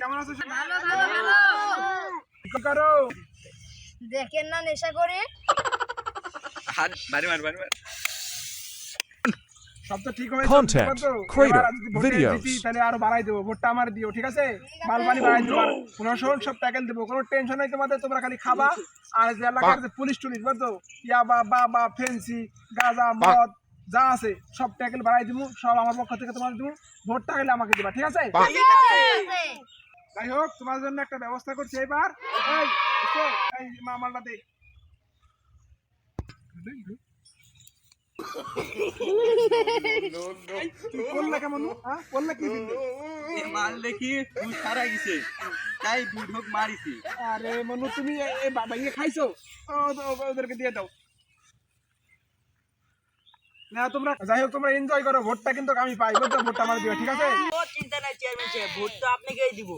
কেমন আছো? ভালো ভালো ভালো। কি করো? দেখেন না নেশা করে। সব তো ঠিক হয়েছে। Content, creator, videos. তাহলে আরো বাড়াই দেবো। ভোটটা আমার দিও, ঠিক আছে? মালবানি বাড়াই দেবো। কোনো সব ট্যাকেল দেবো, কোনো টেনশন নাই তোমাদের। তোমরা খালি খাবা আর যে এলাকার যে পুলিশ টুলিশ বুঝছো, ইয়াবা বাবা ফেন্সি গাঁজা মদ যা আছে সব ট্যাকেল বাড়াই দিব। সব আমার পক্ষ থেকে তোমার দিব। ভোটটা গেলে আমাকে দিবা, ঠিক আছে? যাই হোক, তোমার জন্য একটা ব্যবস্থা করছি এবার। এই এসো, এই মালটা দে। বললে কেমন? হ্যাঁ বললে কি? মাল দেখি সারা গেছে তাই দুই ঢোক মারিছি। আরে মনু, তুমি ভাইয়ে খাইছো? ওদেরকে দিয়ে দাও না। তোমরা যাই হোক, তোমরা এনজয় করো। ভোটটা কিন্তু আমি পাই, বুঝছো? ভোটটা আমার দিও, ঠিক আছে? চিন্তা নাই চেয়ারম্যান সাহেব, ভোট তো আপনাকেই দিব।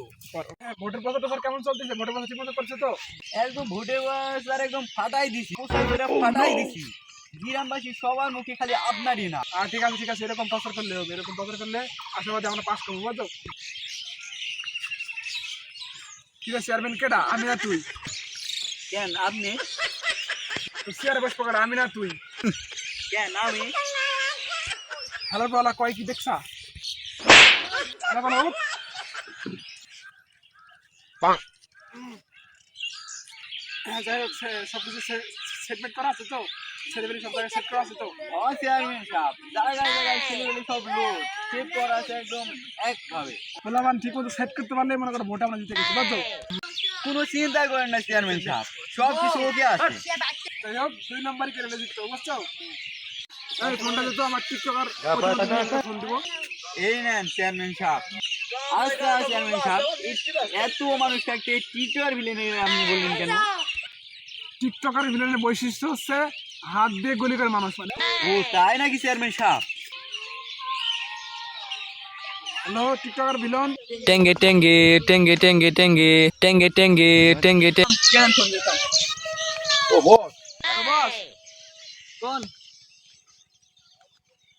ভোটের প্রচারটা স্যার কেমন চলতেছে? ভোটের প্রচার ঠিকমতো করছে তো? একদম ভোটে স্যার একদম ফাটাই দিছি, ফাটাই দিছি। গ্রামবাসী সবার মুখে খালি আপনারই না। আর ঠিক আছে ঠিক আছে, এরকম প্রচার করলে হবে। এরকম প্রচার করলে আশাবাদী আমরা পাস করবো, বুঝছো? ঠিক আছে, চেয়ারম্যান কেডা? আমি না তুই? কেন আপনি? চেয়ারে বসবো কেডা? আমি না তুই? কেন আমি? হ্যালো বলা কয় কি দেখছা? হ্যালো বলো। হ্যাঁ, যাই হোক, সবকিছু সেটমেন্ট করা আছে তো? ছেলেবেলি সব জায়গায় সেট করা আছে তো? ও চেয়ারম্যান সাহেব, জায়গায় জায়গায় ছেলেগুলি সব লোক সেভ করা আছে একদম একভাবে। বললাম ঠিক মতো সেট করতে পারলে মনে করো ভোট আমরা জিতে গেছি, বুঝছো? কোনো চিন্তা করেন না চেয়ারম্যান সাহেব, সব কিছু ওকে আছে। যাই হোক, 2 নম্বরই করে জিততো, বুঝছো? এই ফোনটা দিত আমার টিকটকার ফোন দিব। এই নেন চেয়ারম্যান সাহেব। আচ্ছা চেয়ারম্যান সাহেব, এত মানুষ থাকতে টিচার ভিলেনের আপনি বললেন কেন? টিকটকার ভিলেনের বৈশিষ্ট্য হচ্ছে হাত দিয়ে গুলি করে মানুষ মানে। ও তাই নাকি চেয়ারম্যান সাহেব? Hello TikToker villain. টেঙ্গে টেঙ্গে টেঙ্গে টেঙ্গে টেঙ্গে টেঙ্গে টেঙ্গে টেঙ্গে টেঙ্গে কেন ফোন দিতাম? ও বস। বস কোন?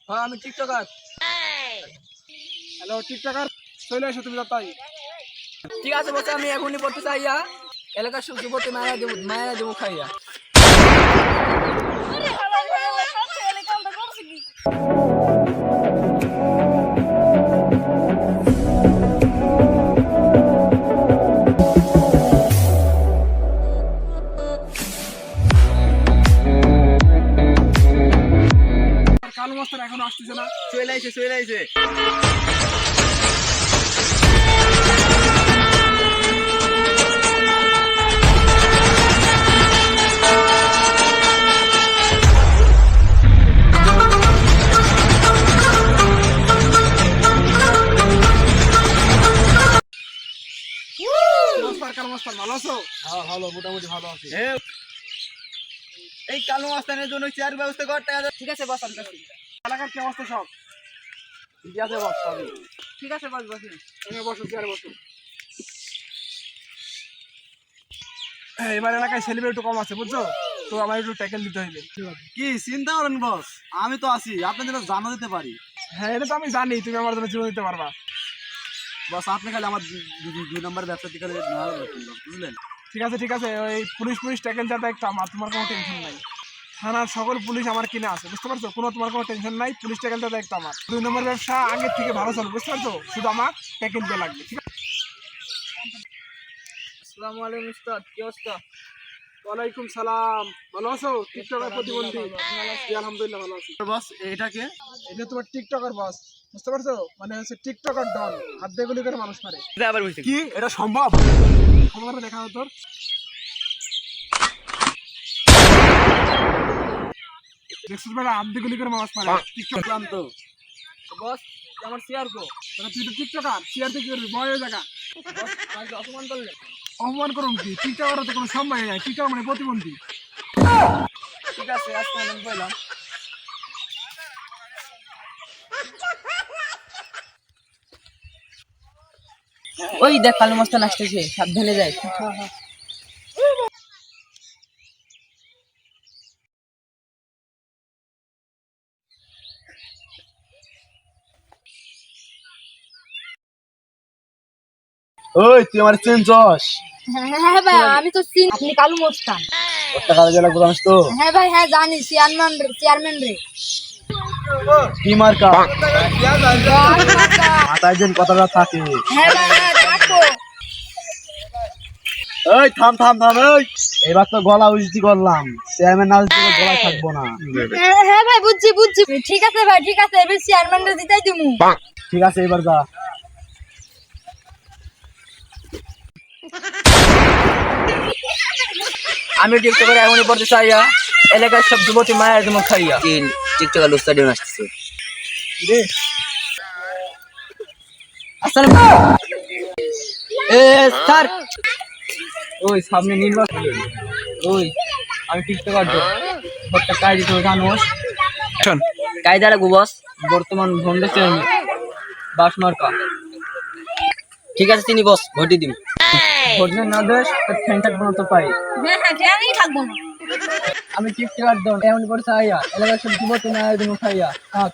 হ্যাঁ আমি টিকটকার। হ্যালো টিকটকার, চলে এসো তুমি তাই। ঠিক আছে বলছে আমি এখনই পড়তে চাইয়া এলাকার যুবতী মায়া দেবো খাইয়া। কালো মাস্টার এখনো আসতেছে না? চলে আইছে চলে আইছে। কালো মাস্টার ভালো আছো? হ্যাঁ ভালো, মোটামুটি ভালো আছি। এই কালো মাস্তানের জন্য চেয়ার ব্যবস্থা করতে হবে। ঠিক আছে বস আমি এলাকার কি অবস্থা সব? ঠিক আছে বস সবই ঠিক আছে বস বসি। তুমি বসো, চেয়ারে বসো। এবার এলাকায় সেলিব্রেট একটু কম আছে, বুঝছো? তো আমার একটু ট্যাকেল দিতে হইবে। কি চিন্তা করেন বস, আমি তো আছি, আপনাদের জানা দিতে পারি। হ্যাঁ এটা তো আমি জানি, তুমি আমার জন্য জীবন দিতে পারবা। বস আপনি খালি আমার 2 নম্বর ব্যবসা থেকে বুঝলেন? ঠিক আছে ঠিক আছে, ওই পুলিশ ট্যাকেল যাতে একটা আমার, তোমার কোনো টেনশন নাই। থানার সকল পুলিশ আমার কিনে আছে, বুঝতে পারছো? তোমার কোনো টেনশন নাই। পুলিশ ট্যাকেল যাতে একটা আমার 2 নম্বর ব্যবসা আগের থেকে ভালো চলবে, বুঝতে পারছো? শুধু আমার ট্যাকেল দিয়ে লাগবে, ঠিক আছে? আসসালামু আলাইকুম উস্তাদ, কি অবস্থা? ওয়ালাইকুম সালাম। ভালো আছো? টিকটকার প্রতিবন্ধী। আলহামদুলিল্লাহ ভালো আছি। বস এটাকে? এটা তোমার টিকটকার বস, বুঝতে পারছো? মানে হচ্ছে টিকটকার ডন, হাত দিয়ে গুলি করে মানুষ মারে। আবার বুঝতে কি এটা সম্ভব? খবর দেখা হতো তোর। দেখছিস বেটা, হাত দিয়ে গুলি করে মানুষ মারে। টিকটক তো বস আমার চেয়ার গো। মানে তুই তো টিকটকার, চেয়ার থেকে বয় জায়গা বস আমাকে অপমান করলেন। অপমান করুন কি? টিকটকার তো কোনো সম্মান নাই। টিকটক মানে প্রতিবন্ধী। ঠিক আছে আজকে আমি বললাম। ওই দেখ কালো মাস্তান আসতেছে, সাবধানে যাই। ওই তুই আমার চেনছস? হ্যাঁ ভাই আমি তো চিনি আপনি কালু মোস্তান। কত কাজ জেলা জানিস তো? হ্যাঁ ভাই হ্যাঁ জানি চেয়ারম্যান রে কি মার্কা? দল মার্কা। মাথায় যেন কথাটা থাকে। হ্যাঁ ভাই হ্যাঁ থাকো। এই থাম থাম থাম এই, এবার তো গলা উঁচু করলাম, চেয়ারম্যান না উঁচু গলা থাকবো না। হ্যাঁ ভাই বুঝছি ঠিক আছে ভাই ঠিক আছে এবার চেয়ারম্যান রে দিতেই দিমু। ঠিক আছে এবার যা। আমি টিকটকে এখনই পড়তে চাইয়া এলাকার সব যুবতী মায়ের দেবো খাইয়া। টিকটকার স্টাডিয়াম আসতেছে। আসসালাম স্যার। ওই সামনে নির্বাচন, ওই আমি টিকটকার ভোটটা কাজ দিতে জানোস? কায়দা রাখবো বস। বর্তমান ভন্ডে চেয়ারম্যান বাস মার্কা। ঠিক আছে তিনি বস ভোটই দিন। ভোট না দেশ ফ্যান থাকবো না তো পাই। হ্যাঁ হ্যাঁ কেনই থাকবো না। আমি টিকটকার দন এমন পড়ছে আইয়া এলাকার সব যুবতী মায়ের দেবো খাইয়া থাক।